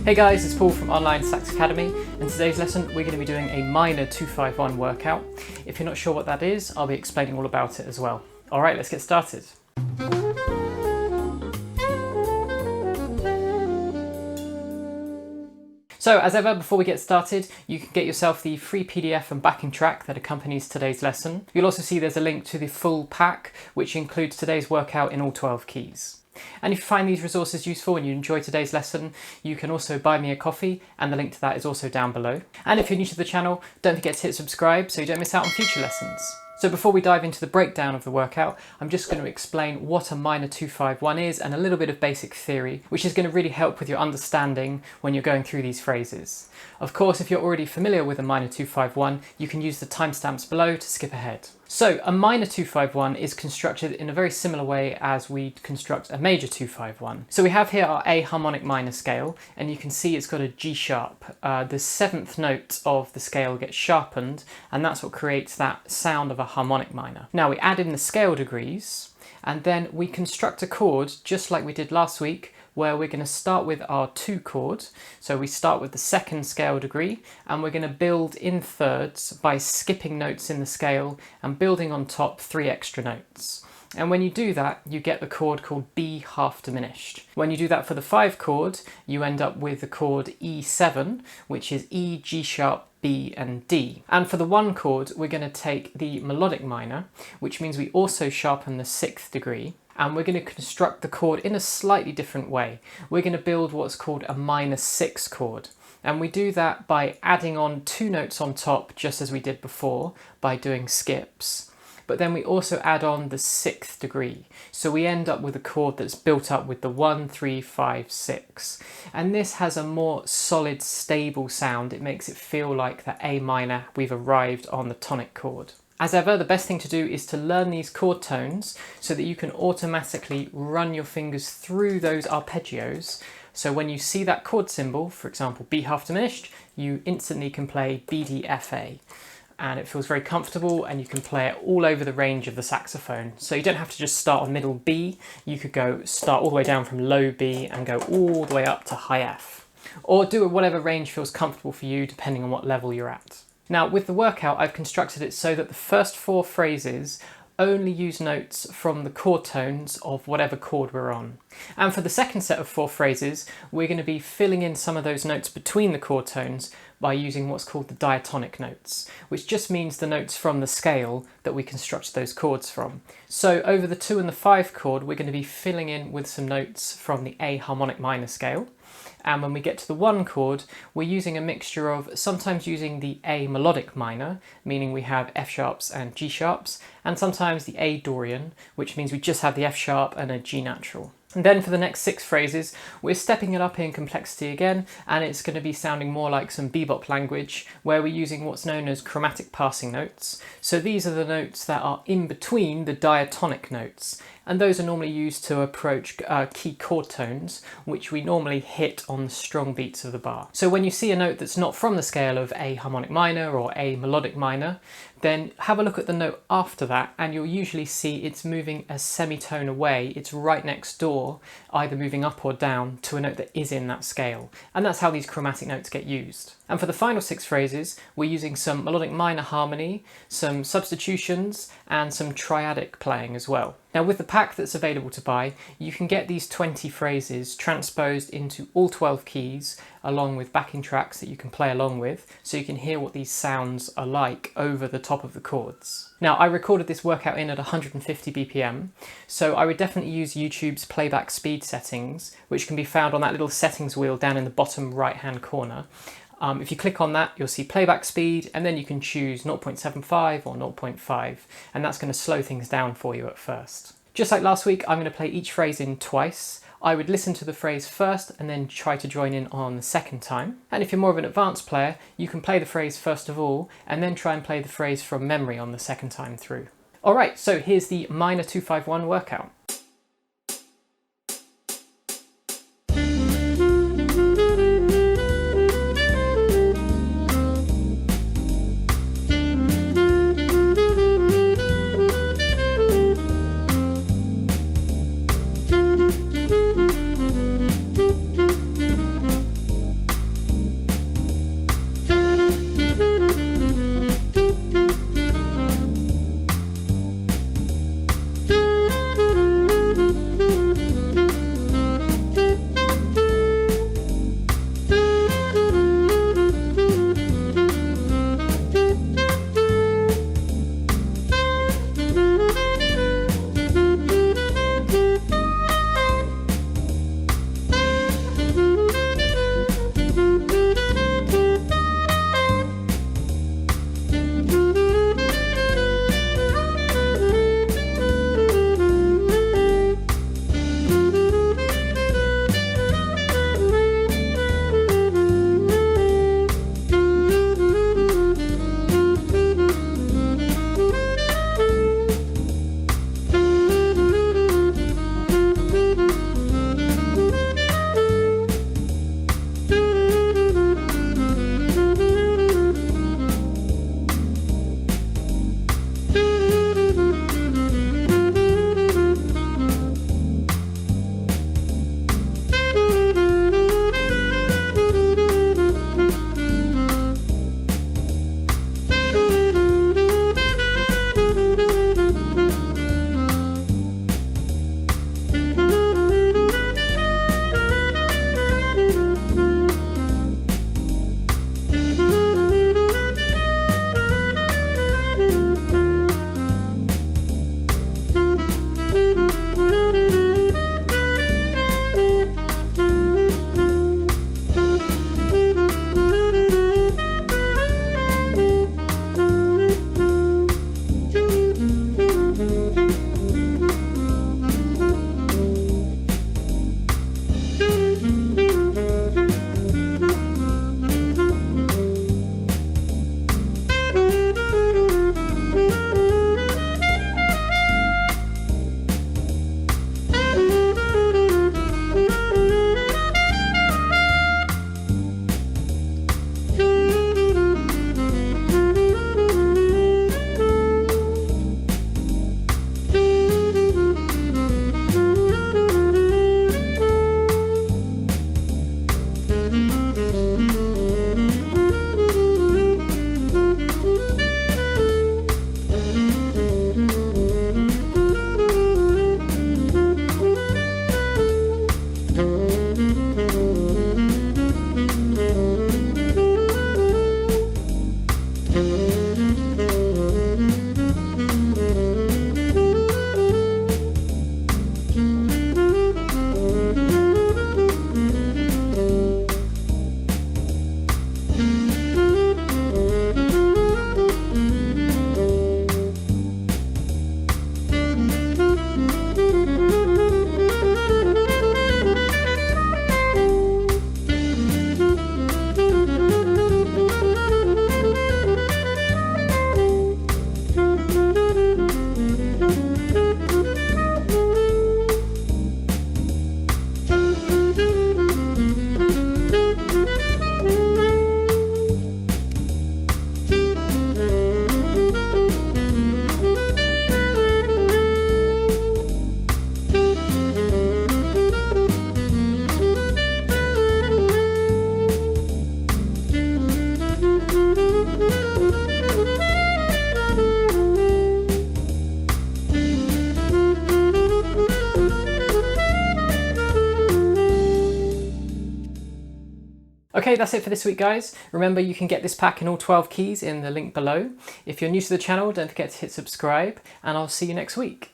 Hey guys, it's Paul from online Sax Academy. In today's lesson we're going to be doing a minor 2-5-1 workout. If you're not sure what that is, I'll be explaining all about it as well. Alright, let's get started. So as ever, before we get started, you can get yourself the free PDF and backing track that accompanies today's lesson. You'll also see there's a link to the full pack, which includes today's workout in all 12 keys. And if you find these resources useful and you enjoy today's lesson, you can also buy me a coffee, and the link to that is also down below. And if you're new to the channel, don't forget to hit subscribe so you don't miss out on future lessons. So before we dive into the breakdown of the workout, I'm just going to explain what a minor 2-5-1 is and a little bit of basic theory, which is going to really help with your understanding when you're going through these phrases. Of course, if you're already familiar with a minor 2-5-1, you can use the timestamps below to skip ahead. So a minor 2-5-1 is constructed in a very similar way as we construct a major 2-5-1. So we have here our A harmonic minor scale, and you can see it's got a G sharp. The 7th note of the scale gets sharpened, and that's what creates that sound of a harmonic minor. Now we add in the scale degrees, and then we construct a chord just like we did last week, where we're going to start with our 2 chord. So we start with the 2nd scale degree, and we're going to build in thirds by skipping notes in the scale and building on top 3 extra notes. And when you do that, you get the chord called B half diminished. When you do that for the 5 chord, you end up with the chord E7, which is E, G sharp, B and D. And for the 1 chord, we're going to take the melodic minor, which means we also sharpen the 6th degree, and we're going to construct the chord in a slightly different way. We're going to build what's called a minor 6 chord. And we do that by adding on 2 notes on top, just as we did before, by doing skips. But then we also add on the 6th degree. So we end up with a chord that's built up with the 1, 3, 5, 6. And this has a more solid, stable sound. It makes it feel like the A minor, we've arrived on the tonic chord. As ever, the best thing to do is to learn these chord tones so that you can automatically run your fingers through those arpeggios. So when you see that chord symbol, for example, B half diminished, you instantly can play B, D, F, A. And it feels very comfortable, and you can play it all over the range of the saxophone. So you don't have to just start on middle B, you could start all the way down from low B and go all the way up to high F. Or do it whatever range feels comfortable for you, depending on what level you're at. Now with the workout, I've constructed it so that the first 4 phrases only use notes from the chord tones of whatever chord we're on. And for the second set of 4 phrases, we're going to be filling in some of those notes between the chord tones by using what's called the diatonic notes, which just means the notes from the scale that we construct those chords from. So over the 2 and the 5 chord, we're going to be filling in with some notes from the A harmonic minor scale. And when we get to the 1 chord, we're using a mixture of sometimes using the A melodic minor, meaning we have F sharps and G sharps, and sometimes the A Dorian, which means we just have the F sharp and a G natural. And then for the next 6 phrases, we're stepping it up in complexity again, and it's going to be sounding more like some bebop language, where we're using what's known as chromatic passing notes. So these are the notes that are in between the diatonic notes, and those are normally used to approach key chord tones, which we normally hit on the strong beats of the bar. So when you see a note that's not from the scale of A harmonic minor or A melodic minor, then have a look at the note after that, and you'll usually see it's moving a semitone away. It's right next door, either moving up or down to a note that is in that scale. And that's how these chromatic notes get used. And for the final 6 phrases, we're using some melodic minor harmony, some substitutions, and some triadic playing as well. Now with the pack that's available to buy, you can get these 20 phrases transposed into all 12 keys, along with backing tracks that you can play along with, so you can hear what these sounds are like over the top of the chords. Now I recorded this workout in at 150 BPM, so I would definitely use YouTube's playback speed settings, which can be found on that little settings wheel down in the bottom right hand corner. If you click on that, you'll see playback speed, and then you can choose 0.75 or 0.5, and that's going to slow things down for you at first. Just like last week, I'm going to play each phrase in twice. I would listen to the phrase first and then try to join in on the second time. And if you're more of an advanced player, you can play the phrase first of all, and then try and play the phrase from memory on the second time through. Alright, so here's the minor 2-5-1 workout. Okay, that's it for this week, guys. Remember, you can get this pack in all 12 keys in the link below. If you're new to the channel, don't forget to hit subscribe, and I'll see you next week.